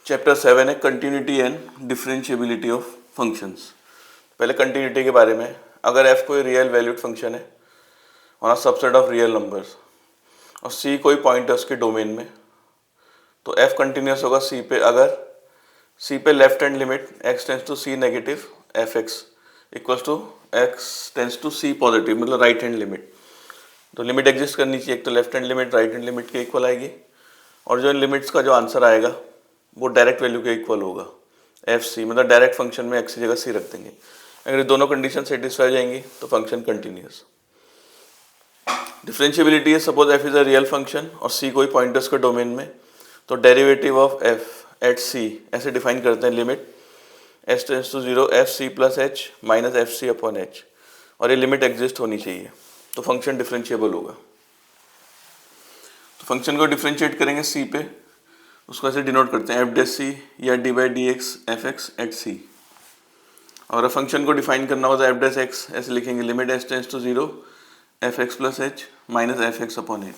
Chapter 7 है continuity and differentiability of functions. पहले continuity के बारे में, अगर f कोई रियल वैल्यूड फंक्शन है और सबसेट ऑफ रियल नंबर्स और c कोई पॉइंट है उसके डोमेन में, तो f कंटिन्यूस होगा c पे अगर c पे left hand limit x tends to c negative fx equals to x tends to c positive, मतलब राइट हैंड लिमिट। तो लिमिट एग्जिस्ट करनी चाहिए, एक तो left hand limit right hand limit के इक्वल आएगी और जो इन लिमिट्स का जो आंसर आएगा वो डायरेक्ट वैल्यू के इक्वल होगा एफ सी, मतलब डायरेक्ट फंक्शन में एक्स की जगह सी रख देंगे। अगर ये दोनों कंडीशन सेटिस्फाई हो जाएंगी तो फंक्शन कंटिन्यूस। डिफरेंशिएबिलिटी है, suppose F is a real function और सी कोई पॉइंटर्स के डोमेन में, तो डेरिवेटिव ऑफ एफ एट सी ऐसे डिफाइन करते हैं, limit h tends to zero F C plus h minus F C upon H, और ये लिमिट एग्जिस्ट होनी चाहिए तो फंक्शन डिफरेंशिएबल होगा। तो फंक्शन को डिफरेंशिएट करेंगे सी पे, उसको ऐसे डिनोट करते हैं एफ डेस सी या d by d x f x at c. और फंक्शन को डिफाइन करना होता है एफ डेस एक्स ऐसे लिखेंगे, limit h tends to zero f x plus h minus f x upon h.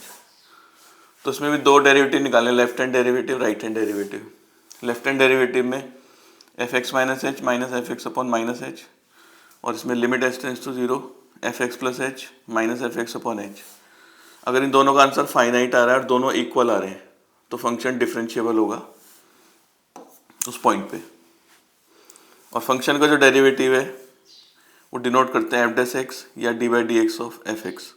तो इसमें भी दो डेरिवेटिव निकालें, left hand derivative right hand derivative. Left hand derivative में f x minus f x upon minus h, और इसमें limit h tends to zero f x plus h minus f x upon h. अगर इन दोनों का answer finite आ रहा है और दोनों इक्वल आ रहे हैं तो फंक्शन डिफरेंशिएबल होगा उस पॉइंट पे। और फंक्शन का जो डेरिवेटिव है वो डिनोट करते हैं एफ डेस एक्स या d by d x of f x.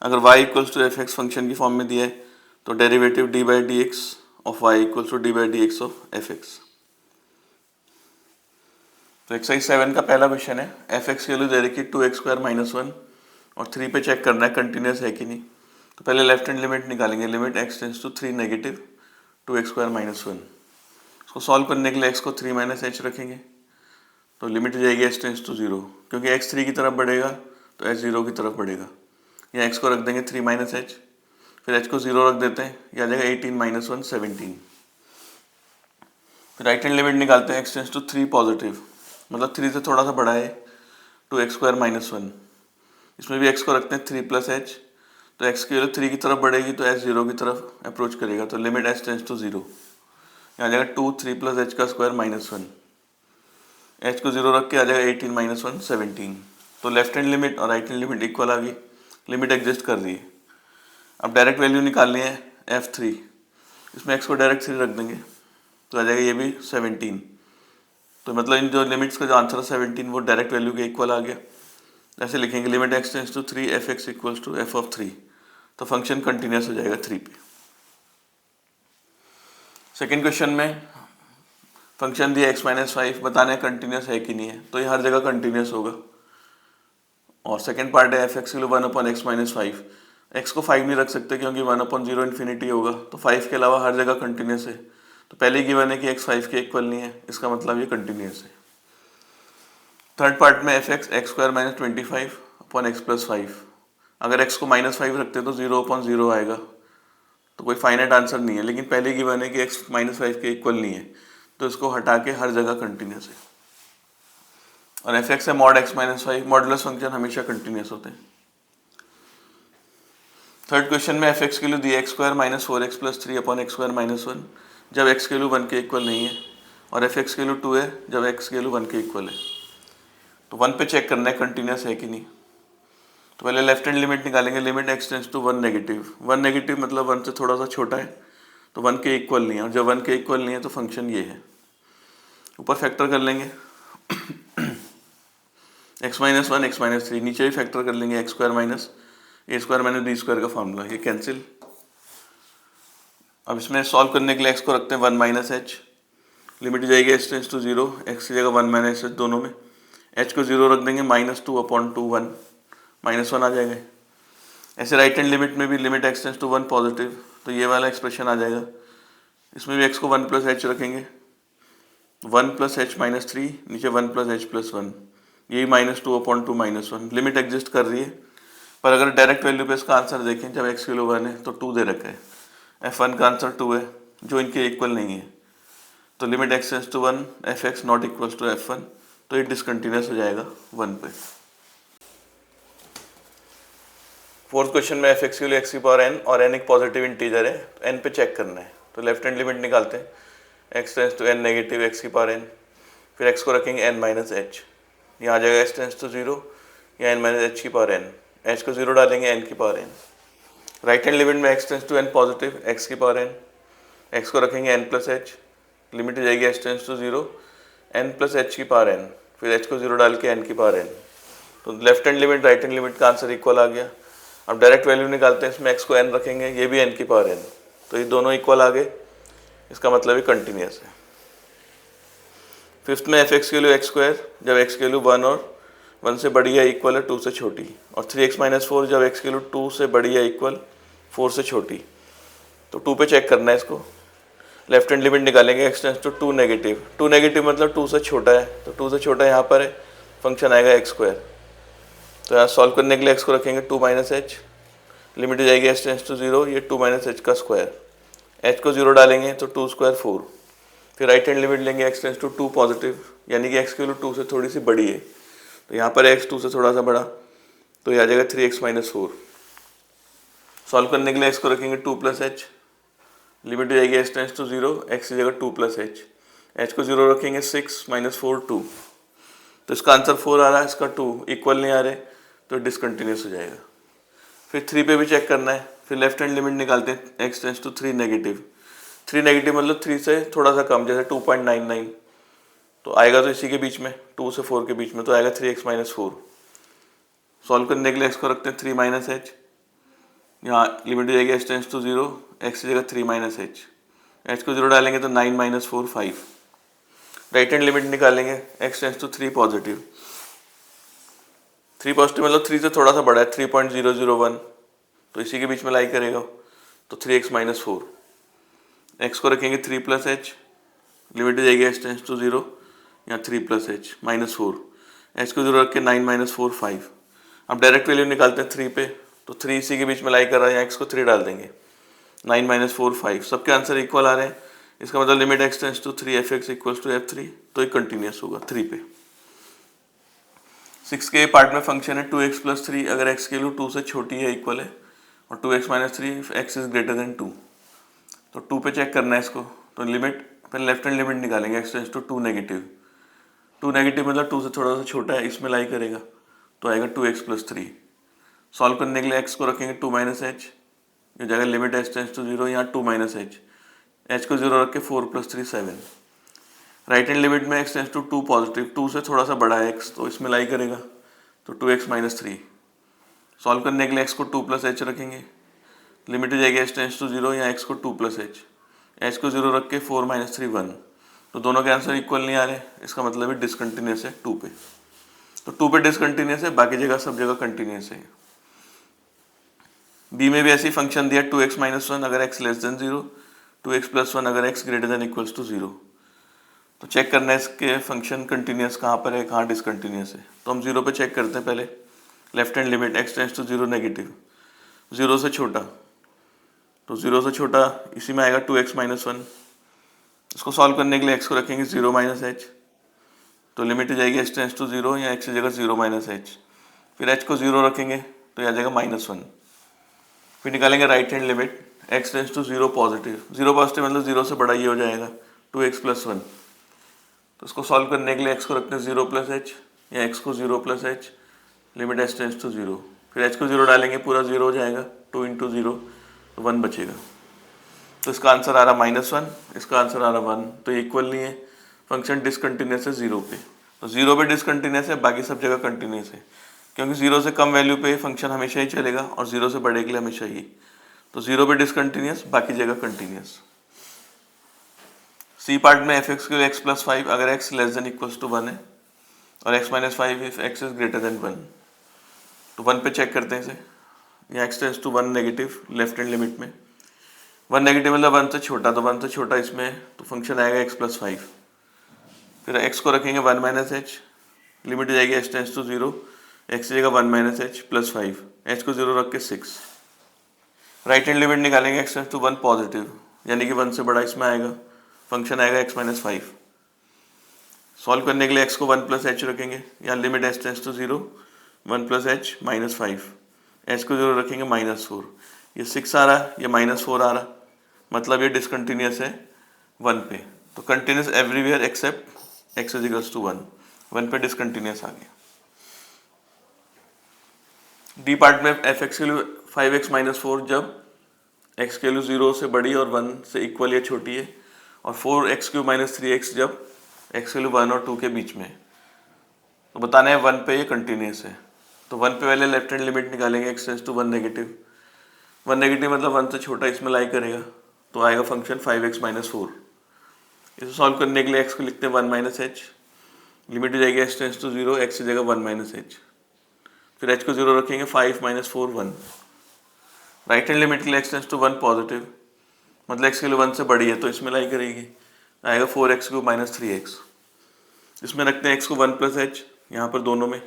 अगर y equals to f x function की फॉर्म में दिया है तो derivative d by d x of y equals to d by d x of f x. तो exercise 7 का पहला question है, एफ एक्स की वैल्यू दे रखी 2x स्क्वायर माइनस 1 और 3 पे चेक करना है कंटिन्यूस है कि नहीं। तो पहले लेफ्ट हैंड लिमिट निकालेंगे, limit x tends to 3 negative 2x square minus 1। इसको सॉल्व करने के लिए x को 3 माइनस एच रखेंगे तो लिमिट जाएगी h टेंस टू 0, क्योंकि x 3 की तरफ बढ़ेगा तो h 0 की तरफ बढ़ेगा। या x को रख देंगे 3 माइनस एच, फिर h को 0 रख देते हैं, यह आ जाएगा 18 माइनस 1 17। फिर राइट हैंड लिमिट निकालते हैं x टेंस टू 3 पॉजिटिव, मतलब 3 से थोड़ा सा बड़ा है 2x स्क्वायर माइनस 1। इसमें भी x को रखते हैं 3 प्लस एच, तो x की वैल्यू 3 की तरफ बढ़ेगी तो h 0 की तरफ अप्रोच करेगा, तो लिमिट h टेंस टू 0, यहाँ आ जाएगा 2 3 प्लस एच का स्क्वायर माइनस 1। h को 0 रख के आ जाएगा 18 माइनस 1 17। तो लेफ्ट हैंड लिमिट और राइट हैंड लिमिट इक्वल आ गई, लिमिट एग्जिस्ट कर रही है। अब डायरेक्ट वैल्यू निकालनी है f3, इसमें x को डायरेक्ट 3 रख देंगे तो आ जाएगा ये भी 17। तो मतलब इन जो लिमिट्स का जो आंसर है 17 वो डायरेक्ट वैल्यू के इक्वल आ गया। ऐसे लिखेंगे limit x tends to 3 f x equals to f of 3, तो फंक्शन कंटिन्यूस हो जाएगा 3 पे। सेकेंड क्वेश्चन में फंक्शन दिया x माइनस 5, बताना है कंटिन्यूस है कि नहीं है, तो ये हर जगह कंटिन्यूस होगा। और सेकेंड पार्ट है एफ एक्स की value 1 upon x minus 5, x को 5 नहीं रख सकते क्योंकि 1 अपॉन 0 इन्फिनिटी होगा, तो 5 के अलावा हर जगह कंटिन्यूस है। तो पहले गिवन है कि x 5 के इक्वल नहीं है, इसका मतलब ये कंटिन्यूस है। थर्ड पार्ट में f x square minus 25 upon x plus 5, अगर x को माइनस 5 रखते तो 0 अपॉन 0 आएगा, तो कोई फाइनाइट आंसर नहीं है। लेकिन पहले गिवन है कि x माइनस 5 के इक्वल नहीं है, तो इसको हटा के हर जगह कंटिन्यूस है। और एफ एक्स है mod x minus 5, modulus function हमेशा कंटिन्यूस होते हैं। थर्ड क्वेश्चन में एफ एक्स की वैल्यू दी x square minus 4x plus 3 upon x square minus 1, जब x की वैल्यू 1 के इक्वल नहीं है, और एफ एक्स की वैल्यू 2 है जब x की वैल्यू 1 के इक्वल है। तो 1 पे चेक करना है कंटिन्यूस है कि नहीं। तो पहले लेफ्ट हैंड लिमिट निकालेंगे, limit x tends to 1 negative, 1 negative मतलब 1 से थोड़ा सा छोटा है तो 1 के इक्वल नहीं है, और जब 1 के इक्वल नहीं है तो फंक्शन ये है। ऊपर फैक्टर कर लेंगे x माइनस 1 x माइनस 3, नीचे भी फैक्टर कर लेंगे एक्स स्क्वायर माइनस ए स्क्वायर माइनस बी स्क्वायर का फॉर्मूला, ये कैंसिल। अब इसमें सॉल्व करने के लिए x को रखते हैं 1 माइनस एच, लिमिट जाएगी h टेंस टू 0, x की जगह 1 माइनस एच दोनों में, h को 0 रख देंगे माइनस 2 अपॉन 2 1 माइनस 1 आ जाएगा। ऐसे राइट हैंड लिमिट में भी limit x tends to 1 positive, तो ये वाला एक्सप्रेशन आ जाएगा। इसमें भी x को 1 प्लस एच रखेंगे, 1 प्लस एच माइनस 3, नीचे 1 प्लस एच प्लस 1, यही minus 2 upon 2 minus 1। Limit exist कर रही है, पर अगर डायरेक्ट वैल्यू पे इसका आंसर देखें, जब x की वैल्यू 1 है तो 2 दे रखा है, f1 का आंसर 2 है जो इनके इक्वल नहीं है, तो limit x tends to 1 f x not equals to f1, तो ये डिसकंटिन्यूस हो जाएगा 1 पे। फोर्थ क्वेश्चन में एफ एक्स की पावर n और n एक पॉजिटिव इंटीजर है, तो n पे चेक करना है। तो लेफ्ट हैंड लिमिट निकालते हैं, x tends to n negative x की पावर n, फिर x को रखेंगे n माइनस एच, यहाँ आ जाएगा x टेंस टू 0 या n माइनस एच की पावर n, h को 0 डालेंगे n की power n, right hand limit में x tends to n positive x की पावर n, x को रखेंगे n प्लस एच, लिमिट हो जाएगी h tends to 0 n plus h की पावर n, फिर h को 0 डाल के n की पावर n। तो left hand limit right hand limit का आंसर इक्वल आ गया। अब डायरेक्ट वैल्यू निकालते हैं, इसमें x को n रखेंगे, ये भी n की पावर n, तो ये दोनों इक्वल आ गए, इसका मतलब ये कंटिन्यूस है। फिफ्थ में f(x) की वैल्यू x स्क्वायर जब x की वैल्यू 1 और 1 से बड़ी है इक्वल है 2 से छोटी, और 3x माइनस 4 जब x की वैल्यू 2 से बड़ी है इक्वल 4 से छोटी। तो 2 पे चेक करना है इसको, लेफ्ट हैंड लिमिट निकालेंगे x tends to 2 negative, 2 negative मतलब 2 से छोटा है, तो 2 से छोटा यहाँ पर है, फंक्शन आएगा x स्क्वायर। तो यहाँ सॉल्व करने के लिए x को रखेंगे 2 माइनस एच, लिमिट हो जाएगी h टेंस टू 0, ये 2 माइनस एच का स्क्वायर, h को 0 डालेंगे तो 2 स्क्वायर 4, फिर राइट हैंड लिमिट लेंगे x टेंस टू 2 पॉजिटिव, यानी कि x की वैल्यू 2 से थोड़ी सी बड़ी है, तो यहाँ पर x 2 से थोड़ा सा बड़ा, तो ये आ जाएगा 3x माइनस 4। सॉल्व करने के लिए x को रखेंगे 2 प्लस एच, लिमिट हो जाएगी h टेंस टू 0, x की जगह 2 प्लस एच, h को 0 रखेंगे 6 माइनस 4 2, तो इसका आंसर 4 आ रहा है, इसका 2 इक्वल नहीं आ रहे, तो डिसकंटिन्यूस हो जाएगा। फिर 3 पे भी चेक करना है, फिर लेफ्ट हैंड लिमिट निकालते हैं x tends to 3 negative, 3 negative मतलब 3 से थोड़ा सा कम, जैसे 2.99, तो आएगा तो इसी के बीच में 2 से 4 के बीच में, तो आएगा 3x माइनस 4। सॉल्व करने के लिए x को रखते हैं 3 माइनस एच, यहाँ लिमिट हो जाएगी h टेंस टू 0, x की जगह 3 माइनस एच, h को 0 डालेंगे तो 9 माइनस 4 5। राइट हैंड लिमिट निकालेंगे x tends to 3 positive, 3 positive मतलब 3 से थोड़ा सा बड़ा है 3.001, तो इसी के बीच में लाई करेगा, तो 3x माइनस 4, x को रखेंगे 3 प्लस एच, लिमिट हो जाएगी h टेंस टू 0, यहाँ 3 प्लस एच माइनस 4, h को 0 रख के 9 माइनस 4 5। अब डायरेक्ट वैल्यू निकालते हैं 3 पे, तो 3 इसी के बीच में लाई कर रहा है, यहाँ x को 3 डाल देंगे, 9 माइनस 4 5, सबके आंसर इक्वल आ रहे हैं, इसका मतलब limit x tends to 3 f(x) equals to f3, तो ये कंटिन्यूस होगा 3 पे। 6 के पार्ट में फंक्शन है 2x प्लस 3, अगर x की वैल्यू 2 से छोटी है इक्वल है, और 2x minus 3 x is greater then 2, तो 2 पे चेक करना है इसको, तो लिमिट पहले लेफ्ट हैंड लिमिट निकालेंगे x tends to 2 negative, 2 negative मतलब 2 से थोड़ा सा छोटा है, इसमें लाई करेगा, तो आएगा 2x प्लस 3। सॉल्व करने के लिए x को रखेंगे 2 माइनस एच, ये जाएगा लिमिट h टेंस टू 0, यहाँ 2 माइनस एच, h को 0 रख के 4 प्लस 3 7। राइट हैंड लिमिट में x टेंस टू 2 पॉजिटिव, 2 से थोड़ा सा बड़ा है x, तो इसमें लाई करेगा, तो 2x माइनस 3। सॉल्व करने के लिए x को 2 प्लस एच रखेंगे, लिमिट हो जाएगी h टेंस टू 0, यहाँ x को 2 प्लस एच, h को 0 रख के 4 माइनस 3 1, तो दोनों के आंसर इक्वल नहीं आ रहे, इसका मतलब है डिसकंटिन्यूस है 2 पे, तो 2 पे डिसकंटिन्यूस है, बाकी जगह सब जगह कंटिन्यूस है। बी में भी ऐसी फंक्शन दिया 2x माइनस 1 अगर x less than 0, 2x plus 1 अगर x greater than equals to 0, तो चेक करना है इसके फंक्शन कंटिन्यूस कहाँ पर है, कहाँ डिसकंटिन्यूस है। तो हम 0 पे चेक करते हैं, पहले left hand limit x tends to 0 negative, 0 से छोटा, तो 0 से छोटा इसी में आएगा 2x माइनस 1। इसको सॉल्व करने के लिए x को रखेंगे 0 माइनस एच, तो लिमिट हो जाएगी h टेंस टू 0, या x की जगह 0 माइनस एच, फिर h को 0 रखेंगे तो आ जाएगा माइनस 1। फिर निकालेंगे right hand limit x tends to 0 positive, 0 positive मतलब 0 से बड़ा ये हो जाएगा 2x प्लस 1। तो इसको सॉल्व करने के लिए x को रखते हैं 0 प्लस एच, या x को 0 plus h, limit h tends to 0, फिर h को 0 डालेंगे पूरा 0 हो जाएगा, 2 इंटू 0 तो 1 बचेगा। तो इसका आंसर आ रहा माइनस 1, इसका आंसर आ रहा 1, तो इक्वल नहीं है, फंक्शन डिसकंटिन्यूस है 0 पे। तो 0 पे डिसकंटिन्यूस है, बाकी सब जगह कंटिन्यूस है, क्योंकि 0 से कम वैल्यू पे फंक्शन हमेशा ही चलेगा और 0 से बड़े के लिए हमेशा ही। तो 0 पे डिसकंटिन्यूस, बाकी जगह कंटिन्यूस। सी पार्ट में f(x) के लिए x प्लस 5 अगर x less than equals to 1 है, और x minus 5 if x is greater than 1, तो 1 पे चेक करते हैं इसे, यहाँ x tends to 1 negative left hand limit में, 1 नेगेटिव मतलब 1 से छोटा, तो 1 से छोटा इसमें तो फंक्शन आएगा x प्लस 5, फिर x को रखेंगे 1 माइनस एच, लिमिट हो जाएगी h टेंस टू 0, x की जगह 1 माइनस एच प्लस 5, h को 0 रख के 6। राइट हैंड लिमिट निकालेंगे x टेंस टू 1 पॉजिटिव, यानी कि 1 से बड़ा इसमें आएगा, फंक्शन आएगा x माइनस 5। सॉल्व करने के लिए x को 1 प्लस एच रखेंगे, यहाँ limit h tends to 0, 1 plus h minus 5, h को 0 रखेंगे माइनस 4, ये 6 आ रहा है, ये माइनस 4 आ रहा, मतलब ये डिसकंटिन्यूस है 1 पे। तो continuous everywhere except x is equals to 1, 1 पे डिसकंटिन्यूस आ गया। डी पार्ट में एफ एक्स की वैल्यू 5x-4 जब एक्स की वैल्यू 0 से बड़ी और 1 से इक्वल या छोटी है, और 4x³ - 3x जब एक्स की वैल्यू 1 और 2 के बीच में है। तो बताना है 1 पे ये कंटिन्यूस है। तो 1 पे पहले लेफ्ट हैंड लिमिट निकालेंगे, x tends to 1 negative. 1 negative मतलब 1 से छोटा इसमें लाई करेगा, तो आएगा फंक्शन 5x-4। इसे सॉल्व करने के लिए एक्स को लिखते हैं 1 - h, लिमिट हो जाएगी एक्स टेंड्स टू 0, एक्स की जगह 1 - h, फिर h को 0 रखेंगे, 5 - 4 1। राइट हैंड लिमिट के लिए एक्स टेंड्स टू 1 पॉजिटिव, मतलब एक्स की वैल्यू 1 से बड़ी है तो इसमें लाई करेगी, आएगा 4x³ - 3x। इसमें रखते हैं x को 1 + h यहाँ पर दोनों में,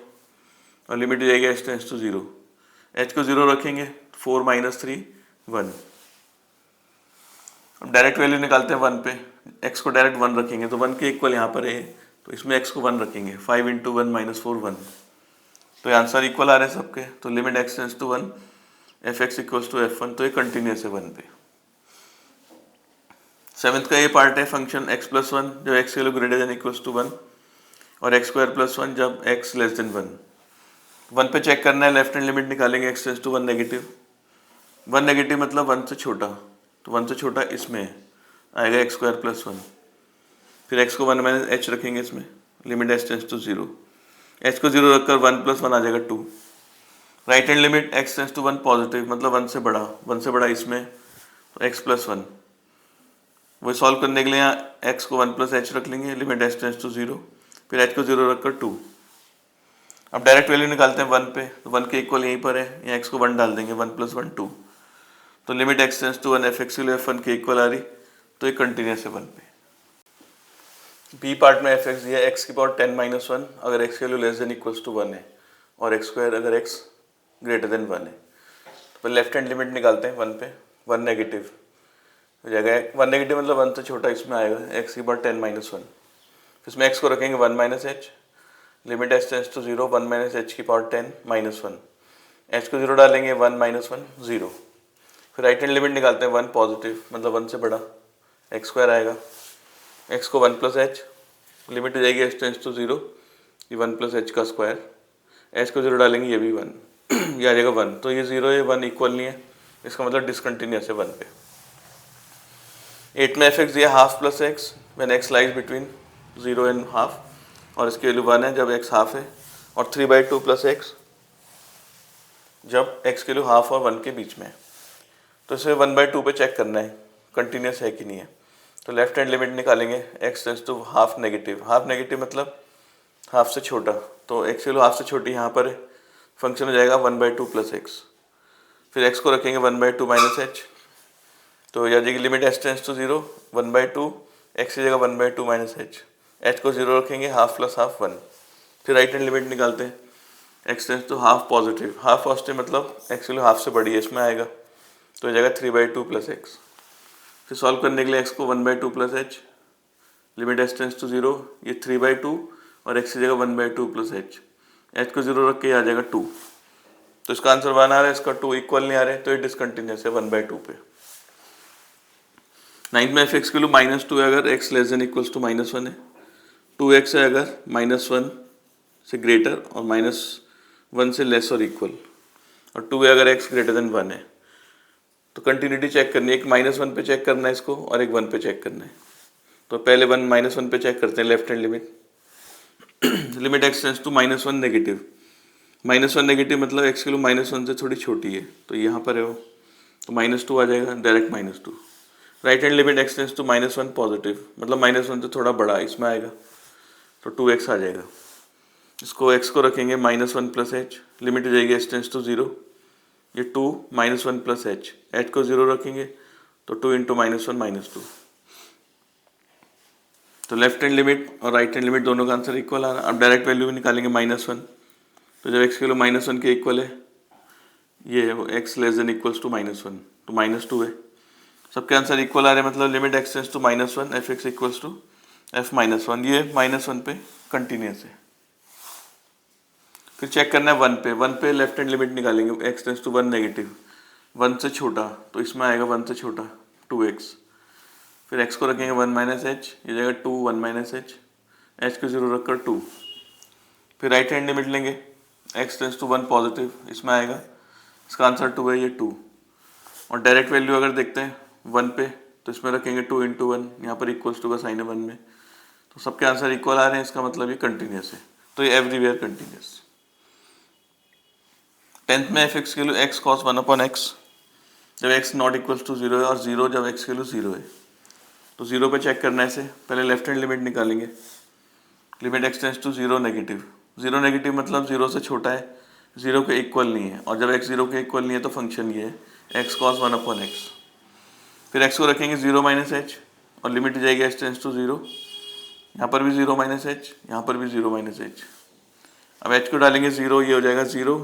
और लिमिट हो जाएगी h टेंड्स टू 0, h को 0 रखेंगे, 4 - 3 1। अब डायरेक्ट वैल्यू निकालते हैं 1 पे, x को डायरेक्ट 1 रखेंगे तो 1 के इक्वल यहाँ पर है, तो इसमें x को 1 रखेंगे, 5 × 1 - 4 1। तो ये आंसर इक्वल आ रहे हैं सबके, तो limit x tends to 1 fx equals to f1, तो ये कंटिन्यूस है 1 पे। 7th का ये पार्ट है फंक्शन x + 1 जब x की value greater than equals to 1, और x² + 1 जब x लेस देन 1। 1 पे चेक करना है, लेफ्ट हैंड लिमिट निकालेंगे, x tends to 1 negative. 1 negative मतलब 1 से छोटा, तो 1 से छोटा इसमें है, आएगा x² + 1। फिर x को 1 - h रखेंगे इसमें, limit h tends to 0, h को 0 रखकर 1 + 1 आ जाएगा 2। Right hand limit x tends to 1 positive मतलब 1 से बड़ा, 1 से बड़ा इसमें, तो x + 1। वो सॉल्व करने के लिए यहाँ x को 1 + h रख लेंगे, लिमिट h टेंड्स टू 0, फिर h को 0 रखकर 2। अब डायरेक्ट वैल्यू निकालते हैं 1 पे, तो 1 के इक्वल यहीं पर है, यहाँ x को 1 डाल देंगे, 1 + 1 2। तो limit x tends to 1 fx की f1 के इक्वल आ रही, तो ये कंटिन्यूस है 1 पे। बी पार्ट में fx दिया है x की पावर 10 - 1 अगर x की value less than equals to 1 है, और x² अगर x ग्रेटर देन 1 है। तो लेफ्ट हैंड लिमिट निकालते हैं 1 पे, 1 नेगेटिव हो जाएगा, 1 नेगेटिव मतलब 1 से छोटा इसमें आएगा, x की पावर 10 - 1। इसमें x को रखेंगे 1 - h, limit h tends to 0, 1 - h की पावर 10 - 1, h को 0 डालेंगे, 1 - 1 0। फिर राइट हैंड लिमिट निकालते हैं 1 पॉजिटिव मतलब 1 से बड़ा, x² आएगा, x को 1 + h, लिमिट हो जाएगी h टेंड्स टू 0, ये 1 + h का स्क्वायर, h को 0 डालेंगे, ये भी 1 ये आ जाएगा 1। तो ये 0 ये 1 इक्वल नहीं है, इसका मतलब डिसकंटिन्यूस है 1 पे। 8 में fx दिया half + x when x lies between 0 and half, और इसकी वैल्यू 1 है जब x हाफ है, और 3/2 + x जब x की वैल्यू हाफ और 1 के बीच में है। तो इसे 1/2 पे चेक करना है कंटिन्यूस है कि नहीं है। तो लेफ्ट हैंड लिमिट निकालेंगे, x tends to half negative मतलब हाफ से छोटा, तो x की वैल्यू हाफ से छोटी यहाँ पर है, फंक्शन हो जाएगा 1/2 + x। फिर x को रखेंगे 1/2 - h, तो यह जाएगी limit h tends to 0, 1/2 x की जगह 1/2 - h, h को 0 रखेंगे, हाफ + हाफ 1। फिर राइट हैंड लिमिट निकालते हैं, x tends to half positive मतलब x की वैल्यू हाफ से बड़ी है, इसमें आएगा, तो हो जाएगा 3/2 + x। फिर सॉल्व करने के लिए x को 1/2 + h, limit h tends to 0, ये 3/2 और x की जगह 1/2 + h, h को 0 रख के आ जाएगा 2। तो इसका आंसर 1 आ रहा है, इसका 2 इक्वल नहीं आ रहे, तो ये डिसकंटिन्यूस है 1/2 पे। 9 में fx की वैल्यू -2 है अगर x less than equals to -1 है, 2x है अगर -1 से ग्रेटर और -1 से लेस और इक्वल, और 2 है अगर x ग्रेटर देन 1 है। तो कंटिन्यूटी चेक करनी है, एक -1 पे चेक करना है इसको और एक 1 पे चेक करना है। तो पहले 1 - 1 पे चेक करते हैं, left hand limit, limit x tends to -1 negative, -1 negative मतलब x की वैल्यू -1 से थोड़ी छोटी है, तो यहाँ पर है वो, तो -2 आ जाएगा, direct -2। Right hand limit x tends to -1 positive मतलब -1 से थोड़ा बड़ा, इसमें आएगा, तो 2x आ जाएगा। इसको x को रखेंगे -1 + h, लिमिट हो जाएगी h टेंड्स टू 0, ये 2 -1 + h, h को 0 रखेंगे, तो 2 × -1 -2। तो लेफ्ट हैंड लिमिट और राइट हैंड लिमिट दोनों का आंसर इक्वल आ रहा है। अब डायरेक्ट वैल्यू भी निकालेंगे -1, तो जब x की वैल्यू -1 के इक्वल है, ये x less than equals to -1, तो -2 है, सबके आंसर इक्वल आ रहे हैं, मतलब limit x tends to -1 fx equals to f -1, ये -1 पे कंटिन्यूस है। फिर चेक करना है 1 पे लेफ्ट हैंड लिमिट निकालेंगे, x टेंड्स टू 1 नेगेटिव, 1 से छोटा, तो इसमें आएगा 1 से छोटा 2x। फिर x को रखेंगे 1 माइनस एच, ये जाएगा 2 1 माइनस एच, एच को 0 रखकर 2। फिर राइट हैंड लिमिट लेंगे, x टेंस टू 1 पॉजिटिव, इसमें आएगा, इसका आंसर 2 है, ये 2। और डायरेक्ट वैल्यू अगर देखते हैं 1 पे, तो इसमें रखेंगे 2 इंटू 1, यहाँ पर इक्वल्स टू का साइन है 1 में, तो सबके आंसर इक्वल आ रहे हैं, इसका मतलब ये कंटिन्यूस है, तो ये एवरीवेयर कंटिन्यूस। 10th में एफ एक्स की value x cos 1 upon x, जब x नॉट इक्वल्स टू 0 है और 0 जब x की वैल्यू 0 है, तो 0 पे चेक करना है इसे, पहले लेफ्ट हैंड लिमिट निकालेंगे, limit x tends to 0 negative, 0 negative मतलब 0 से छोटा है, 0 के इक्वल नहीं है, और जब x 0 के इक्वल नहीं है तो फंक्शन ये है x कॉस 1 अपॉन एक्स। फिर x को रखेंगे 0 माइनस एच, और लिमिट जाएगी x टेंस टू 0, यहाँ पर भी 0 माइनस एच, यहाँ पर भी 0 माइनस एच। अब h को डालेंगे 0, ये हो जाएगा 0,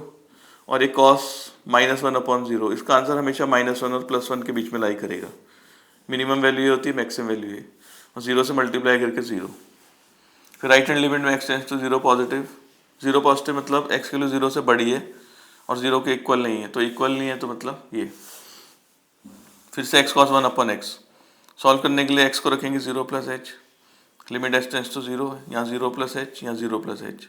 और ये कॉस माइनस 1 अपॉन 0, इसका आंसर हमेशा -1 और +1 के बीच में लाई करेगा, मिनिमम वैल्यू ये होती है, मैक्सिमम वैल्यू है, और 0 से मल्टीप्लाई करके 0। फिर राइट हैंड लिमिट में x tends to 0 positive, 0 positive मतलब x की वैल्यू 0 से बड़ी है और 0 के इक्वल नहीं है, तो इक्वल नहीं है तो मतलब ये। फिर से x cos 1 upon x, solve करने के लिए x को रखेंगे 0 plus h, limit x tends to 0 है, यहाँ 0 प्लस एच, यहाँ 0 प्लस एच।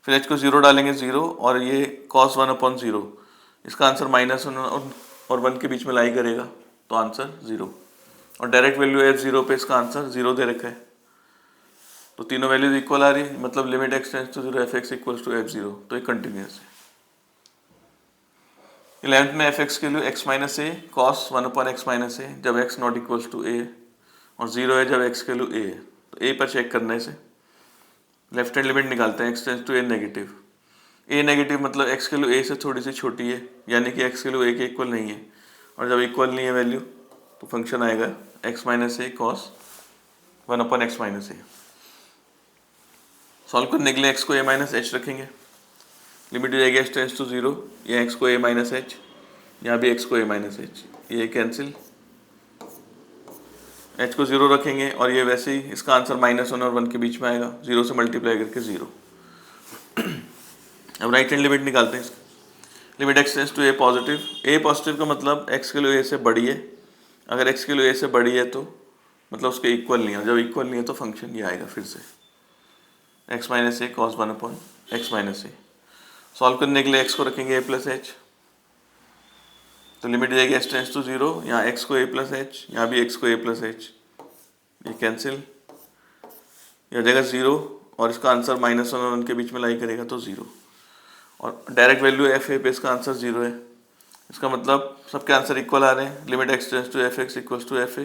फिर h को 0 डालेंगे 0, और ये cos 1 अपॉन 0, इसका आंसर -1 और 1 के बीच में लाई करेगा, तो आंसर 0। और डायरेक्ट वैल्यू f0 पे इसका आंसर 0 दे रखा है, तो तीनों वैल्यूज इक्वल आ रही, मतलब limit x tends to 0 f x equals to f0, तो ये कंटिन्यूस है। 11th में एफ एक्स के लिए x minus a cos 1 upon x minus a, जब x not equals to a, और 0 है जब x के लिए a है, तो a पर चेक करना है इसे, लेफ्ट हैंड लिमिट निकालते हैं, x tends to a negative, a negative मतलब x के लिए a से थोड़ी सी छोटी है, यानी कि x के लिए a के इक्वल नहीं है, और जब इक्वल नहीं है वैल्यू तो फंक्शन आएगा x minus a cos 1 upon x minus A. Solve करने के लिए x को a माइनस एच रखेंगे, लिमिट हो जाएगी x टेंस टू 0, या x को a माइनस एच, यहाँ भी x को a माइनस एच, ये कैंसिल, h को 0 रखेंगे, और ये वैसे ही इसका आंसर -1 और 1 के बीच में आएगा, 0 से मल्टीप्लाई करके 0। अब राइट हैंड लिमिट निकालते हैं इसकी, limit x tends to a positive का मतलब x के लिए a से बड़ी है, अगर x के लिए a से बड़ी है तो मतलब उसके इक्वल नहीं है, जब इक्वल नहीं है तो फंक्शन ये आएगा फिर से x minus a cos 1 upon x minus A. Solve करने के लिए x को रखेंगे a प्लस एच, तो लिमिट जाएगी x टेंस टू 0, यहाँ x को a प्लस एच, यहाँ भी x को a प्लस एच, ये कैंसिल, ये हो जाएगा 0, और इसका आंसर -1 और 1 के बीच में लाई करेगा तो 0। और डायरेक्ट वैल्यू एफ ए पे इसका आंसर 0 है, इसका मतलब सबके आंसर इक्वल आ रहे हैं, limit x tends to f x equals to f a,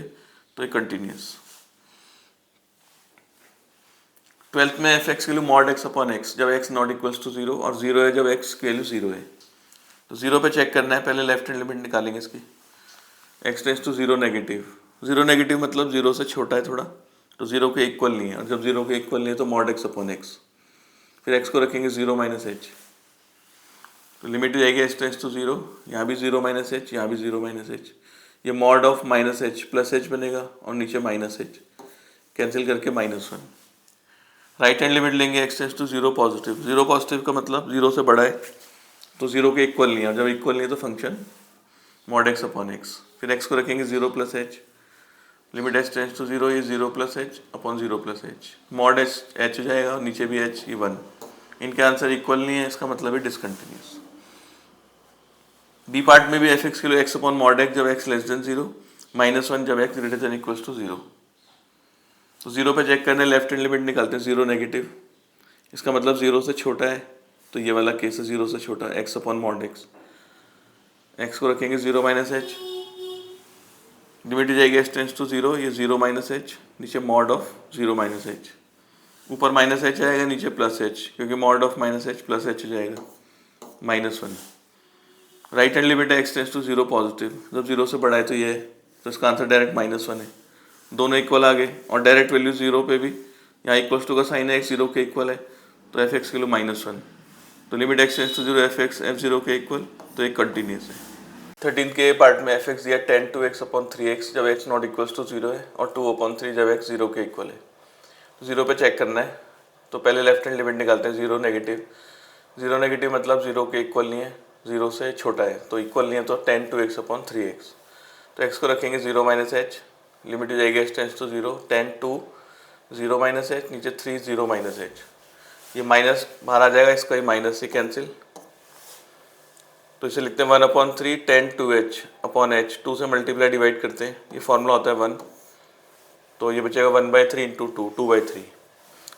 तो ये कंटिन्यूस। 12th में एफ एक्स की value mod x upon x, जब x नॉट इक्वल्स टू 0, और 0 है जब x की वैल्यू 0 है, तो 0 पे चेक करना है, पहले लेफ्ट हैंड लिमिट निकालेंगे इसकी, x tends to 0 negative, 0 negative मतलब 0 से छोटा है थोड़ा, तो 0 के इक्वल नहीं है, और जब 0 के इक्वल नहीं है तो मॉड x अपॉन एक्स। फिर x को रखेंगे 0 माइनस एच, तो लिमिट हो जाएगी x टेंस टू 0, यहाँ भी 0 माइनस एच, यहाँ भी 0 माइनस एच, ये mod of minus H plus H बनेगा, और नीचे माइनस एच, कैंसिल करके -1। राइट हैंड लिमिट लेंगे x टेंस टू 0 पॉजिटिव का मतलब 0 से बड़ा है, तो 0 के इक्वल नहीं है, जब इक्वल नहीं है तो function mod x upon x. फिर x को रखेंगे 0 plus h, limit h tends to 0, ये 0 plus h upon 0 plus h, mod h हो जाएगा, और नीचे भी h, ये 1, इनके आंसर इक्वल नहीं है, इसका मतलब है डिसकंटिन्यूस। बी पार्ट में भी एफ एक्स के लिए x अपॉन मॉड x जब x लेस देन 0, -1 जब x greater than equals to 0, तो 0 पे चेक करने लेफ्ट हैंड लिमिट निकालते हैं, 0 नेगेटिव, इसका मतलब 0 से छोटा है, तो ये वाला केस है 0 से छोटा, x अपॉन मॉड x को रखेंगे 0 माइनस एच, लिमिट जाएगी x टेंस टू 0, ये 0 माइनस एच, नीचे मॉड ऑफ 0 माइनस एच, ऊपर माइनस एच आएगा, नीचे प्लस एच, क्योंकि mod of minus H plus H हो जाएगा -1। राइट हैंड लिमिट है x टेंस टू 0 पॉजिटिव, जब 0 से बड़ा है तो ये है, तो इसका आंसर डायरेक्ट -1 है, दोनों इक्वल आ गए, और डायरेक्ट वैल्यू 0 पे भी यहाँ इक्वल्स टू का साइन है, x 0 के इक्वल है, तो एफ एक्स के लिए -1, तो limit x tends to 0 f x f0 के इक्वल, तो एक कंटिन्यूस है। 13 के पार्ट में एफ एक्स दिया tan 2x अपॉन 3x जब x नॉट इक्वल्स टू 0 है, और 2 अपॉन 3 जब x 0 के इक्वल है, तो 0 पे चेक करना है, तो पहले लेफ्ट हैंड लिमिट निकालते हैं, 0 नेगेटिव मतलब 0 के इक्वल नहीं है, 0 से छोटा है, तो इक्वल नहीं है, तो tan 2x अपॉन 3x, तो x को रखेंगे 0 माइनस एच, लिमिट हो जाएगी h tends to 0, 10 2 0 minus h, नीचे 3 0 माइनस एच, ये माइनस बाहर आ जाएगा, इसका ही माइनस से कैंसिल, तो इसे लिखते हैं 1/3 10 2h अपॉन h, 2 से मल्टीप्लाई डिवाइड करते हैं, ये फॉर्मूला होता है 1, तो ये बचेगा 1/3 इंटू 2 2/3।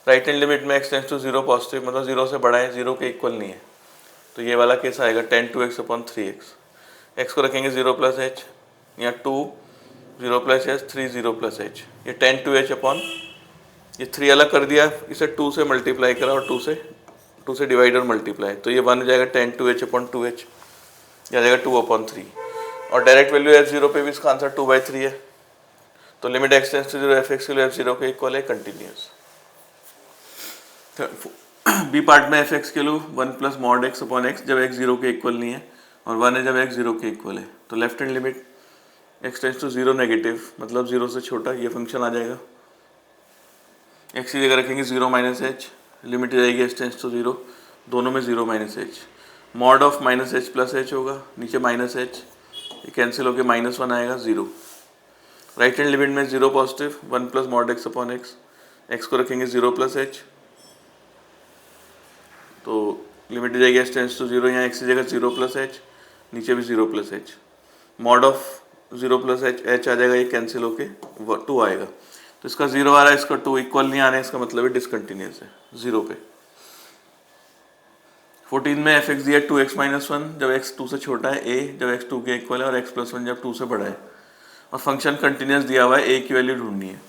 राइट हैंड लिमिट में x टेंस टू 0 पॉजिटिव, मतलब 0 से बड़ा है, 0 के इक्वल नहीं है, तो ये वाला केस आएगा 10 2x अपॉन 3x। x को रखेंगे 0 प्लस एच, या 2 0 प्लस एच 3 0 प्लस एच, ये 10 2h अपॉन, ये 3 अलग कर दिया, इसे 2 से मल्टीप्लाई करा और 2 से डिवाइड और मल्टीप्लाई, तो ये 1 हो जाएगा 10 2h अपॉन 2h, ये आ जाएगा 2/3। और डायरेक्ट वैल्यू f0 पे भी इसका आंसर 2/3 है, तो limit x tends to 0 fx के लिए f0 के इक्वल है, कंटिन्यूस। बी पार्ट में fx के लिए 1 plus mod x upon x जब x 0 के इक्वल नहीं है, और 1 है जब x 0 के इक्वल है, तो left hand limit x tends to 0 negative, मतलब 0 से छोटा, ये फंक्शन आ जाएगा। x की जगह रखेंगे 0 माइनस एच, लिमिट जाएगी h टेंस टू 0, दोनों में 0 minus H, mod of minus H plus H होगा, नीचे माइनस एच, ये कैंसिल होकर -1 आएगा 0। राइट हैंड लिमिट में 0 positive, 1 plus mod x upon x को रखेंगे 0 प्लस एच, तो लिमिट जाएगी h टेंस टू 0, यहाँ x की जगह 0 प्लस एच, नीचे भी 0 plus h, mod of 0 plus h, h आ जाएगा, ये कैंसिल होके 2 आएगा, तो इसका 0 आ रहा है, इसका 2 इक्वल नहीं आ रहा है, इसका मतलब है डिसकंटिन्यूस है 0 पे। 14 में fx दिया 2x माइनस 1 जब x 2 से छोटा है, a जब x 2 के इक्वल है, और x प्लस 1 जब 2 से बड़ा है, और फंक्शन कंटिन्यूस दिया हुआ है, a की वैल्यू ढूंढनी है।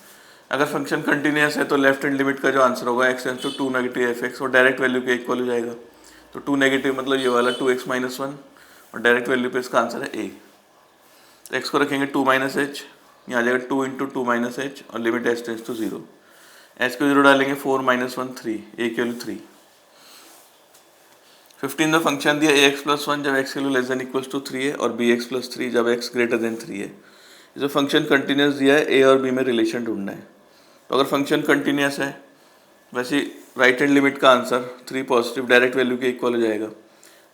अगर फंक्शन कंटिन्यूस है तो लेफ्ट हैंड लिमिट का जो आंसर होगा x tends to 2 negative fx, और डायरेक्ट वैल्यू के इक्वल हो जाएगा, तो 2 नेगेटिव मतलब ये वाला 2x माइनस 1, और डायरेक्ट वैल्यू पे इसका आंसर है a। तो x को रखेंगे 2 माइनस एच, यहाँ आ जाएगा 2 इंटू 2 माइनस एच, और limit h tends to 0, h को 0 डालेंगे 4 माइनस 1 3, a की वैल्यू 3। 15 में फंक्शन दिया ax प्लस 1 जब x के लिए लेस देन इक्वल्स टू 3 है, और bx प्लस 3 जब x ग्रेटर देन 3 है। जो फंक्शन कंटिन्यूस दिया है, a और b में रिलेशन ढूंढना है, तो अगर फंक्शन कंटिन्यूस है, वैसे राइट हैंड लिमिट का आंसर 3 पॉजिटिव डायरेक्ट वैल्यू के इक्वल हो जाएगा,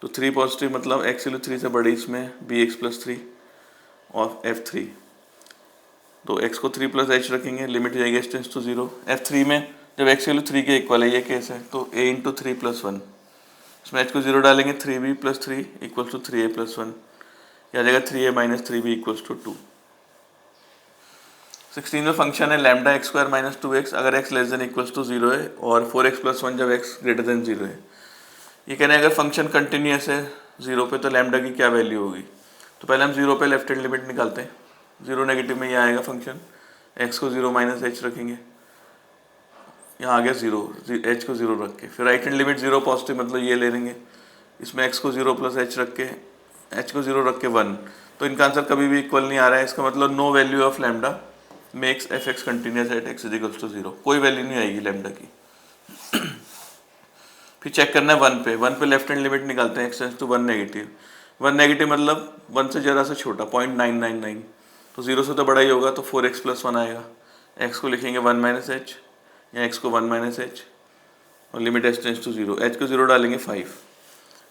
तो 3 पॉजिटिव मतलब x के लिए 3 से बड़ी, इसमें bx प्लस 3 और f3, तो x को 3 प्लस h रखेंगे, लिमिट जाएगी h टेंस टू 0, f3 में जब x के लिए 3 के इक्वल है, ये केस है, तो a इंटू 3 प्लस 1, इसमें h को 0 डालेंगे, 3b plus 3 equals to 3a plus 1, यह आ जाएगा 3a minus 3b equals to 2। 16 में फंक्शन है lambda x square minus 2x अगर x less than equals to 0 है, और 4x प्लस 1 जब x ग्रेटर देन 0 है। ये कहने अगर फंक्शन कंटिन्यूस है 0 पे, तो लैम्डा की क्या वैल्यू होगी, तो पहले हम 0 पे लेफ्ट हैंड लिमिट निकालते हैं। 0 नेगेटिव में ये आएगा फंक्शन, x को 0 माइनस एच रखेंगे, यहाँ आ गया 0, h को 0 रख के, फिर राइट हैंड लिमिट 0 पॉजिटिव मतलब ये ले लेंगे, इसमें x को 0 प्लस h रख के, h को 0 रख के 1, तो इनका आंसर कभी भी इक्वल नहीं आ रहा है, इसका मतलब no value of lambda makes fx continuous at x equals to 0, कोई वैल्यू नहीं आएगी लैम्डा की। फिर चेक करना है 1 पे लेफ्ट हैंड लिमिट निकालते हैं, x tends to 1 negative, 1 negative मतलब 1 से ज़रा सा छोटा 0.999, तो 0 से तो बड़ा ही होगा, तो 4x प्लस 1 आएगा, x को लिखेंगे 1 माइनस एच, या x को 1 माइनस एच, और limit h tends to 0, h को 0 डालेंगे 5,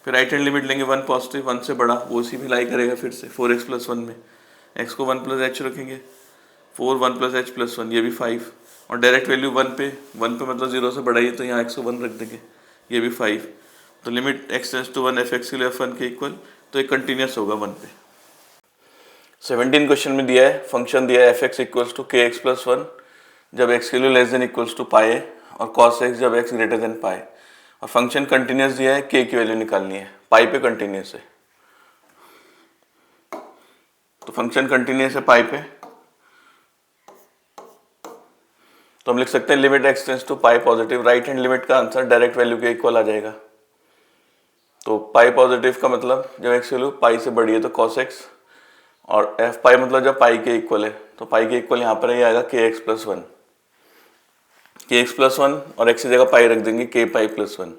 फिर राइट हैंड लिमिट लेंगे 1 पॉजिटिव, 1 से बड़ा, वो उसी में लाई करेगा फिर से 4x प्लस 1 में, x को 1 प्लस h रखेंगे, 4 1 प्लस h प्लस 1 ये भी 5, और डायरेक्ट वैल्यू 1 पे मतलब 0 से बड़ा ही है, तो यहाँ x को 1 रख देंगे, ये भी 5, तो limit x tends to 1 fx के लिए f1 के इक्वल, तो एक कंटिन्यूस होगा 1 पे। 17 क्वेश्चन में दिया है फंक्शन दिया है fx equals to kx plus 1 जब x के लिए less than equals to pi है, और cos x जब x ग्रेटर देन पाई, और फंक्शन कंटिन्यूस दिया है, k की वैल्यू निकालनी है, पाई पे कंटिन्यूस है, तो फंक्शन कंटिन्यूस है पाई पे, तो हम लिख सकते हैं limit x tends to pi positive, right hand limit का आंसर डायरेक्ट वैल्यू के इक्वल आ जाएगा, तो पाई पॉजिटिव का मतलब जब x वैल्यू पाई से बड़ी है तो cos x, और f पाई मतलब जब पाई के इक्वल है, तो पाई के इक्वल यहाँ पर ही आएगा kx प्लस 1, kx प्लस 1 और x की जगह पाई रख देंगे k पाई प्लस 1,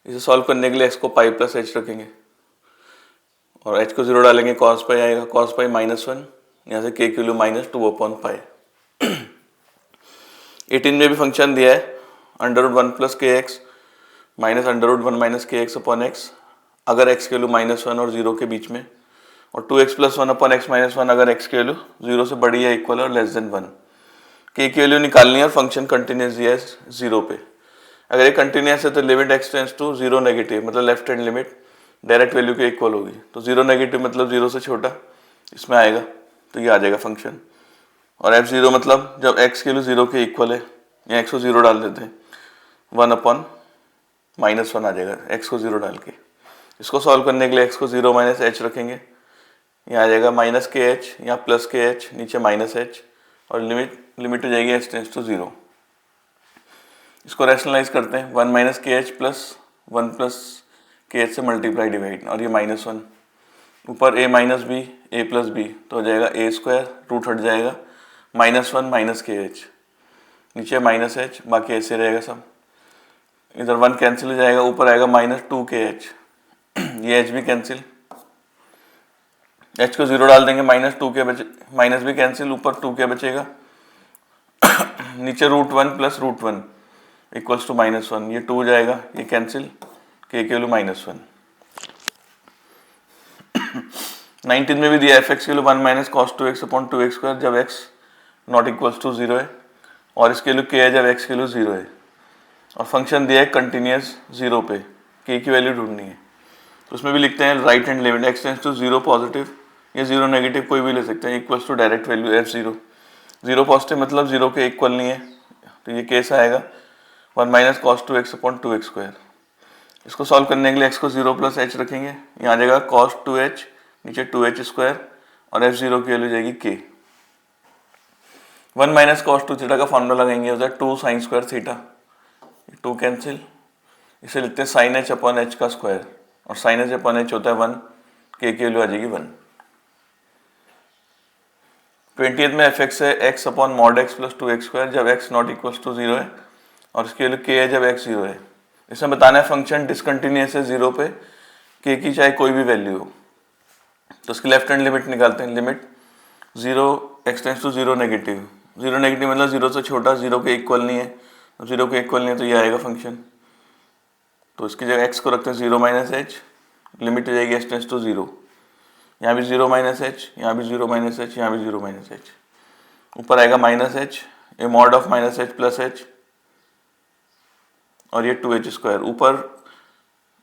इसे सॉल्व करने के लिए x को पाई प्लस h रखेंगे, और h को 0 डालेंगे, cos पाई आएगा, cos पाई माइनस 1, यहाँ से k की वैल्यू माइनस 2 अपॉन पाई। 18 में भी फंक्शन दिया है √1 प्लस के एक्स माइनस √1 माइनस के एक्स अपॉन एक्स, अगर x की वैल्यू -1 और 0 के बीच में, और 2x plus one upon x minus one अगर x की वैल्यू 0 से बड़ी है, इक्वल और लेस देन 1। k की वैल्यू निकालनी है और फंक्शन कंटिन्यूस दिया है 0 पे। अगर ये कंटिन्यूस है तो limit x tends to 0 negative, मतलब left hand limit direct value के इक्वल होगी। तो 0 नेगेटिव मतलब 0 से छोटा इसमें आएगा, तो ये आ जाएगा फंक्शन। और f0 मतलब जब x की वैल्यू 0 के इक्वल है, या x को 0 डाल देते हैं, 1 अपॉन -1 आ जाएगा x को 0 डाल के। इसको सॉल्व करने के लिए x को 0 माइनस h रखेंगे, यहाँ आ जाएगा माइनस के एच, यहाँ प्लस के एच, नीचे माइनस एच, और लिमिट हो जाएगी h टेंड्स टू 0। इसको रैशनलाइज करते हैं, 1 minus k h plus 1 plus k h से मल्टीप्लाई डिवाइड, और ये -1 ऊपर a minus b a plus b, तो हो जाएगा a स्क्वायर, रूट हट जाएगा, -1 माइनस के एच, नीचे माइनस एच, बाकी ऐसे रहेगा सब। इधर 1 कैंसिल हो जाएगा, ऊपर आएगा -2 के एच, ये h भी कैंसिल, h को 0 डाल देंगे, -2 के बचे, माइनस भी कैंसिल, ऊपर 2 के बचेगा, नीचे √1 प्लस √1 इक्वल्स टू -1, ये 2 हो जाएगा, ये कैंसिल, k की वैल्यू -1। 19 में भी दिया f(x) की value 1 minus cos 2x upon 2x square जब x नॉट इक्वल्स टू 0 है, और इसके वैल्यू k है जब x की वैल्यू 0 है, और फंक्शन दिया है कंटिन्यूस 0 पे, k की वैल्यू ढूंढनी है। तो उसमें भी लिखते हैं right hand limit x tends to 0 positive या 0 नेगेटिव, कोई भी ले सकते हैं, equals to direct value f0। 0 positive मतलब 0 के इक्वल नहीं है, तो ये केस आएगा 1 minus cos 2x upon 2x square. इसको सॉल्व करने के लिए x को 0 प्लस h रखेंगे, यहाँ आ जाएगा कॉस 2h, नीचे 2h स्क्वायर, और f0 की वैल्यू जाएगी k। 1 माइनस कॉस 2 थीटा का फॉर्मूला लगाएंगे, हो जाएगा 2 साइन स्क्वायर थीटा, 2 कैंसिल, इसे लिखते हैं साइन h अपॉन h का स्क्वायर, और साइन h अपॉन h होता है 1, k की वैल्यू आ जाएगी 1। 20th में f(x) है x upon mod x plus 2x square जब x नॉट इक्वल्स टू 0 है, और इसकी वैल्यू k है जब x 0 है। इसमें बताना है फंक्शन डिसकंटिन्यूअस है 0 पे, k की चाहे कोई भी वैल्यू हो। तो इसकी लेफ्ट हैंड लिमिट निकालते हैं, limit 0 x tends to 0 negative, 0 negative मतलब 0 से छोटा, 0 के इक्वल नहीं है, 0 के इक्वल नहीं है तो ये आएगा फंक्शन। तो इसकी जगह x को रखते हैं 0 माइनस एच, लिमिट हो जाएगी x टेंड्स टू 0, यहाँ भी 0 माइनस एच, यहाँ भी 0 माइनस एच, यहाँ भी 0 माइनस एच, ऊपर आएगा minus H, A mod of minus H plus H, और ये 2h स्क्वायर, ऊपर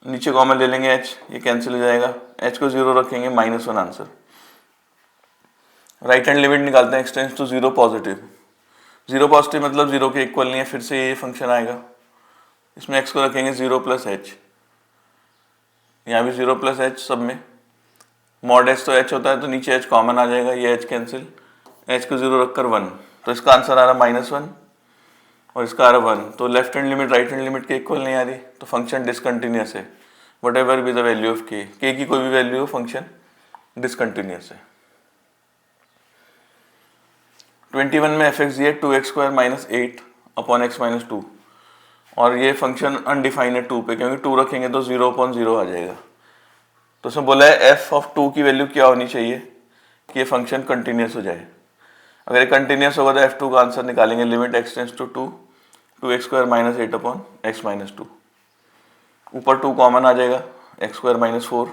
नीचे कॉमन ले लेंगे h, ये कैंसिल हो जाएगा, h को 0 रखेंगे, -1 आंसर। राइट हैंड लिमिट निकालते हैं x tends to 0 positive, 0 positive मतलब 0 के इक्वल नहीं है, फिर से ये फंक्शन आएगा, इसमें x को रखेंगे 0 प्लस h, यहाँ भी 0 प्लस h, सब में मॉड h तो h होता है, तो नीचे h कॉमन आ जाएगा, ये h कैंसिल, h को 0 रखकर 1, तो इसका आंसर आ रहा -1 और इसका आ रहा 1। तो left hand limit right hand limit के इक्वल नहीं आ रही, तो फंक्शन डिसकंटिन्यूअस है, what ever be the value of k, k की कोई भी वैल्यू हो, फंक्शन डिसकंटिन्यूअस है। 21 में f(x) दिया 2x square minus 8 upon x minus 2, और ये फंक्शन अनडिफाइंड है 2 पे, क्योंकि 2 रखेंगे तो 0 अपॉन 0 आ जाएगा। तो उसमें बोला है f ऑफ 2 की वैल्यू क्या होनी चाहिए कि ये फंक्शन कंटिन्यूस हो जाए। अगर ये कंटिन्यूस होगा तो f2 का आंसर निकालेंगे, limit x tends to 2x square minus 8 upon x minus 2, ऊपर 2 कॉमन आ जाएगा, x स्क्वायर माइनस 4,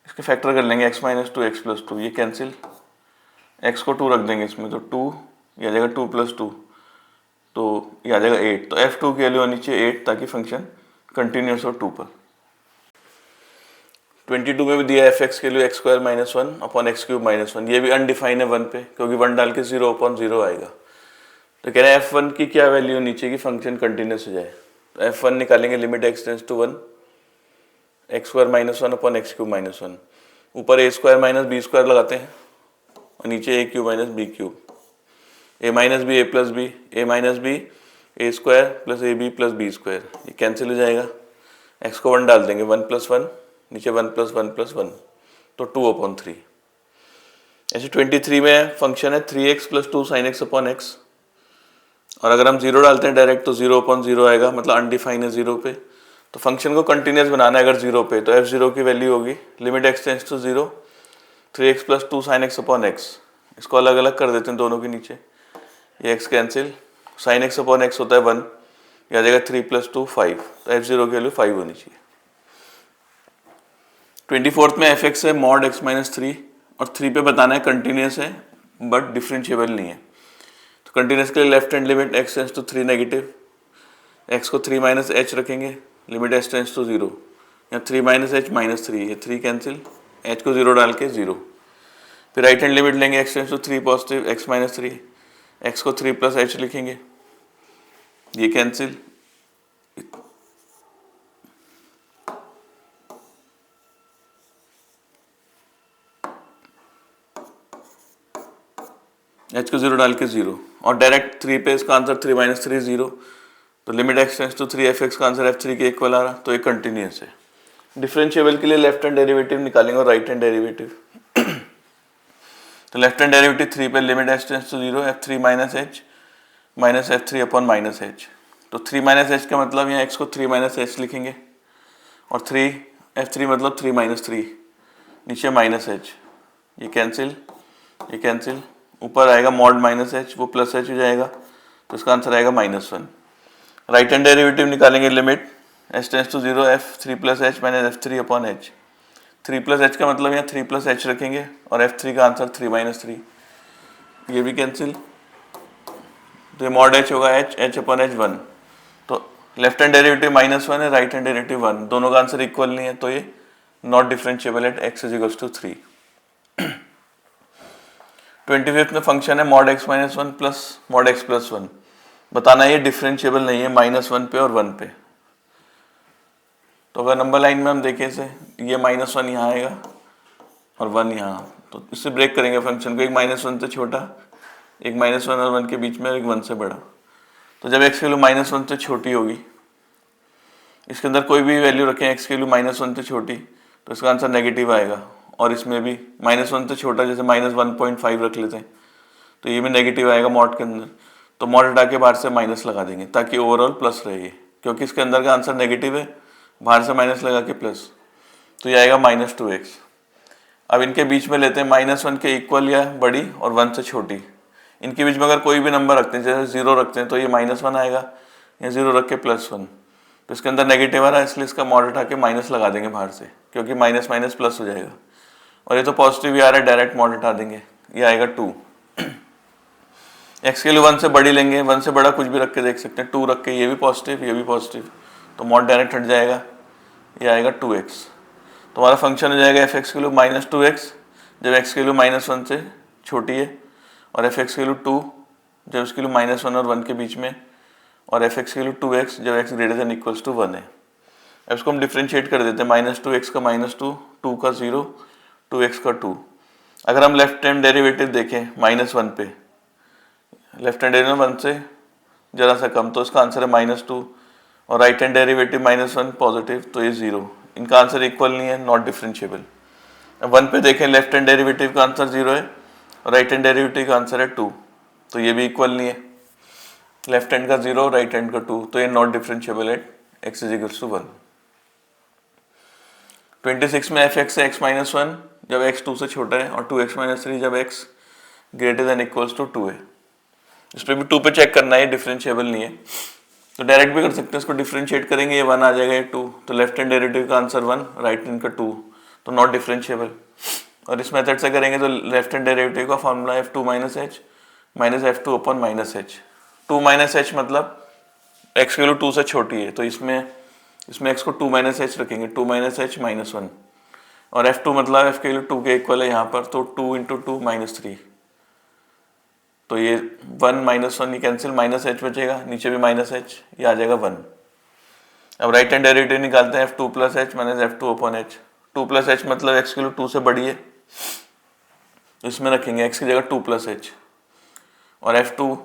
इसके फैक्टर कर लेंगे x माइनस 2 x प्लस 2, ये कैंसिल, x को 2 रख देंगे इसमें, तो 2 ये आ जाएगा 2 प्लस 2, तो ये आ जाएगा 8। तो f2 की वैल्यू होनी चाहिए 8 ताकि फंक्शन कंटिन्यूस हो 2 पर। 22 में भी दिया f(x) के लिए x square minus 1 upon x cube minus 1, ये भी अनडिफाइन है 1 पे, क्योंकि 1 डाल के 0 अपॉन 0 आएगा। तो कह रहे हैं f1 की क्या वैल्यू होनी चाहिए कि फंक्शन कंटिन्यूस हो जाए। तो f1 निकालेंगे, limit x tends to 1, x square minus 1 upon x cube minus 1, ऊपर a square minus b square लगाते हैं, और नीचे a cube minus b cube, a minus b a plus b, ए minus b a square plus a b plus b square, ये cancel हो जाएगा, x को 1 डाल देंगे, 1 प्लस 1, नीचे 1 प्लस 1 प्लस 1, तो 2 अपॉन 3। ऐसे 23 में फंक्शन है 3x plus 2 sine x upon x, और अगर हम 0 डालते हैं डायरेक्ट तो 0 अपॉन 0 आएगा, मतलब अनडिफाइन है 0 पे। तो फंक्शन को कंटिन्यूस बनाना है अगर 0 पे, तो f0 की वैल्यू होगी, limit x tends to 0, 3x plus 2 sine x upon x, इसको अलग अलग कर देते हैं दोनों के नीचे, ये x cancel, sine x upon x होता है 1, ये आ जाएगा 3 प्लस 2 5, तो f0 की वैल्यू 5 होनी चाहिए। 24th में f(x) है मॉड x माइनस 3 और 3 पे बताना है कंटिन्यूस है बट डिफरेंशिएबल नहीं है। तो कंटिन्यूस के लिए left hand limit x tends to 3 negative, x को 3 माइनस एच रखेंगे, लिमिट h टेंस टू 0, या 3 माइनस एच माइनस 3, ये 3 कैंसिल, h को 0 डाल के 0। फिर राइट हैंड लिमिट लेंगे x tends to 3 positive, x minus 3, x को 3 प्लस h लिखेंगे, ये कैंसिल, h को 0 डाल के 0, और डायरेक्ट 3 पे इसका आंसर 3 माइनस 3 0, तो limit x tends to 3 f(x) का आंसर f3 के इक्वल आ रहा, तो ये कंटिन्यूस है। डिफरेंशिएबल के लिए लेफ्ट हैंड डेरिवेटिव निकालेंगे और राइट हैंड डेरिवेटिव। तो लेफ्ट हैंड डेरिवेटिव 3 पे limit h tends to 0 f3 minus h minus f3 upon minus h, तो 3 माइनस h का मतलब यहाँ x को 3 माइनस h लिखेंगे, और 3 f3 मतलब 3 माइनस 3, नीचे माइनस h, ये कैंसिल, ऊपर आएगा मॉड माइनस h, वो प्लस h हो जाएगा, तो इसका आंसर आएगा -1। राइट हैंड डेरिवेटिव निकालेंगे, limit h tends to 0 f3 plus h minus f3 upon h, 3 plus h का मतलब यहाँ 3 प्लस h रखेंगे, और f3 का आंसर 3 माइनस 3, ये भी कैंसिल, तो ये मॉड h होगा h अपॉन h 1। तो लेफ्ट हैंड डेरिवेटिव -1 है, राइट हैंड डेरिवेटिव 1, दोनों का आंसर इक्वल नहीं है, तो ये not differentiable at x is to 3। 25th में फंक्शन है mod x minus 1 plus mod x plus 1, बताना ये डिफरेंशिएबल नहीं है -1 पे और 1 पे। तो अगर नंबर लाइन में हम देखें इसे, ये -1 यहाँ आएगा और 1 यहाँ, तो इससे ब्रेक करेंगे फंक्शन को, एक -1 से छोटा, एक -1 और 1 के बीच में, एक 1 से बड़ा। तो जब x की वैल्यू -1 से छोटी होगी, इसके अंदर कोई भी वैल्यू रखें x की वैल्यू -1 से छोटी, तो इसका आंसर नेगेटिव आएगा, और इसमें भी -1 से छोटा, जैसे -1.5 रख लेते हैं, तो ये भी नेगेटिव आएगा मॉड के अंदर, तो मॉड हटा के बाहर से माइनस लगा देंगे ताकि ओवरऑल प्लस रहे, क्योंकि इसके अंदर का आंसर नेगेटिव है, बाहर से माइनस लगा के प्लस, तो ये आएगा -2x। अब इनके बीच में लेते हैं -1 के इक्वल या बड़ी और 1 से छोटी, इनके बीच में अगर कोई भी नंबर रखते हैं, जैसे 0 रखते हैं, तो ये -1 आएगा, या 0 रख के +1, तो इसके अंदर नेगेटिव आ रहा है, इसलिए इसका मॉड उठा के माइनस लगा देंगे बाहर से, क्योंकि माइनस माइनस प्लस हो जाएगा, और ये तो पॉजिटिव ही आ रहा है, डायरेक्ट मॉड उठा देंगे, ये आएगा 2। x के लिए 1 से बड़ी लेंगे, 1 से बड़ा कुछ भी रख के देख सकते हैं, 2 रख के, ये भी पॉजिटिव, ये भी पॉजिटिव, तो मॉड डायरेक्ट हट जाएगा, ये आएगा 2x। तो हमारा फंक्शन हो जाएगा f(x) की वैल्यू -2x जब x की वैल्यू -1 से छोटी है, और f(x) की वैल्यू 2 जब इसकी वैल्यू -1 और 1 के बीच में, और f(x) की वैल्यू 2x जब x greater than equals to 1 है। अब इसको हम डिफ्रेंशिएट कर देते हैं, -2x का -2, 2 का 0, 2x का 2। अगर हम लेफ्ट हैंड डेरिवेटिव देखें -1 पे, लेफ्ट हैंड डेरिवेटिव 1 से जरा सा कम, तो इसका आंसर है -2, और राइट हैंड डेरिवेटिव -1 पॉजिटिव, तो ये 0, इनका आंसर इक्वल नहीं है, नॉट डिफरेंशिएबल। अब 1 पे देखें, लेफ्ट हैंड डेरिवेटिव का आंसर 0 है, और राइट हैंड डेरिवेटिव का आंसर है 2, तो ये भी इक्वल नहीं है, लेफ्ट हैंड का 0, राइट हैंड का 2, तो ये not differentiable at x is to 1। 26 में f(x) है x माइनस 1 जब x 2 से छोटा है, और 2x माइनस 3 जब x greater than equals to 2 है। इस पर भी 2 पे चेक करना है, डिफरेंशिएबल नहीं है, तो डायरेक्ट भी कर सकते हैं, इसको डिफरेंशिएट करेंगे, ये 1 आ जाएगा, ये 2, तो लेफ्ट हैंड डेरिवेटिव का आंसर 1, राइट हैंड का 2, तो नॉट डिफरेंशिएबल। और इस मेथड से करेंगे तो लेफ्ट हैंड डेरिवेटिव का formula f2 minus h minus f2 upon minus h, 2 minus h मतलब x की वैल्यू 2 से छोटी है, तो इसमें x को 2 माइनस h रखेंगे, 2 माइनस h माइनस 1, और f2 मतलब f की वैल्यू 2 के इक्वल है यहाँ पर, तो 2 इंटू 2 माइनस 3, तो ये 1 माइनस 1 ये कैंसिल, माइनस h बचेगा, नीचे भी माइनस h, ये आ जाएगा 1। अब राइट हैंड डेरिवेटिव निकालते हैं, f2 plus h minus f2 upon h, 2 plus h मतलब x की वैल्यू 2 से बड़ी है, इसमें रखेंगे x की जगह 2 प्लस h, और f2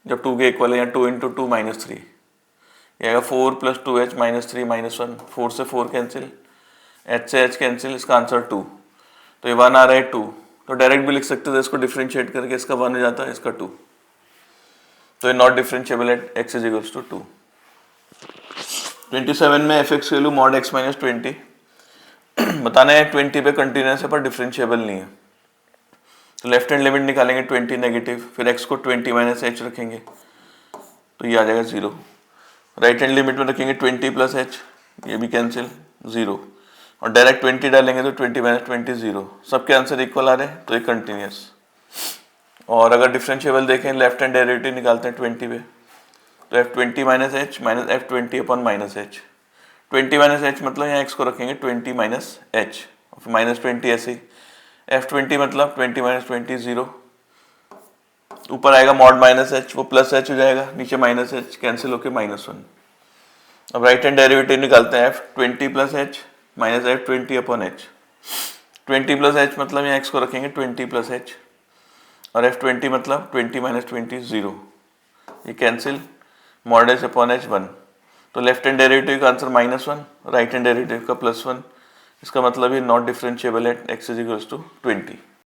जब 2 के इक्वल है, या 2 इंटू 2 माइनस 3, ये आएगा 4 प्लस 2h माइनस 3 माइनस 1, 4 से 4 कैंसिल, h से h कैंसिल, इसका आंसर 2, तो ये 1 आ रहा है 2, तो डायरेक्ट भी लिख सकते थे, इसको डिफरेंशिएट करके इसका 1 हो जाता है, इसका 2, तो ये not differentiable at x is equals to 2। 27 में f(x) की वैल्यू मॉड x माइनस 20, बताना है 20 पे कंटिन्यूस है पर डिफरेंशिएबल नहीं है, तो लेफ्ट हैंड लिमिट निकालेंगे 20 नेगेटिव, फिर x को 20 माइनस h रखेंगे, तो ये आ जाएगा 0। राइट हैंड लिमिट में रखेंगे 20 प्लस h, ये भी कैंसिल 0, और डायरेक्ट 20 डालेंगे तो 20 माइनस 20 0, सबके आंसर इक्वल आ रहे हैं तो ये कंटिन्यूस। और अगर डिफरेंशिएबल देखें लेफ्ट हैंड डेरिवेटिव निकालते हैं 20 पे, तो f20 minus H minus f20 upon minus H. 20 minus H मतलब यहाँ x को रखेंगे 20 माइनस एच, माइनस 20 ऐसे ही। f20 मतलब 20 माइनस 20 0, ऊपर आएगा मॉड माइनस एच, वो प्लस एच हो जाएगा, नीचे माइनस एच कैंसिल होके -1। अब राइट हैंड डेरिवेटिव निकालते हैं f20 plus h minus f20 upon H. 20 plus H मतलब यहाँ x को रखेंगे 20 प्लस एच, और f20 मतलब 20 माइनस 20 0, ये cancel, mod h upon h 1। तो लेफ्ट हैंड डेरिवेटिव का आंसर -1, राइट हैंड डेरिवेटिव का +1। इसका मतलब ये not differentiable at x is equals to 20।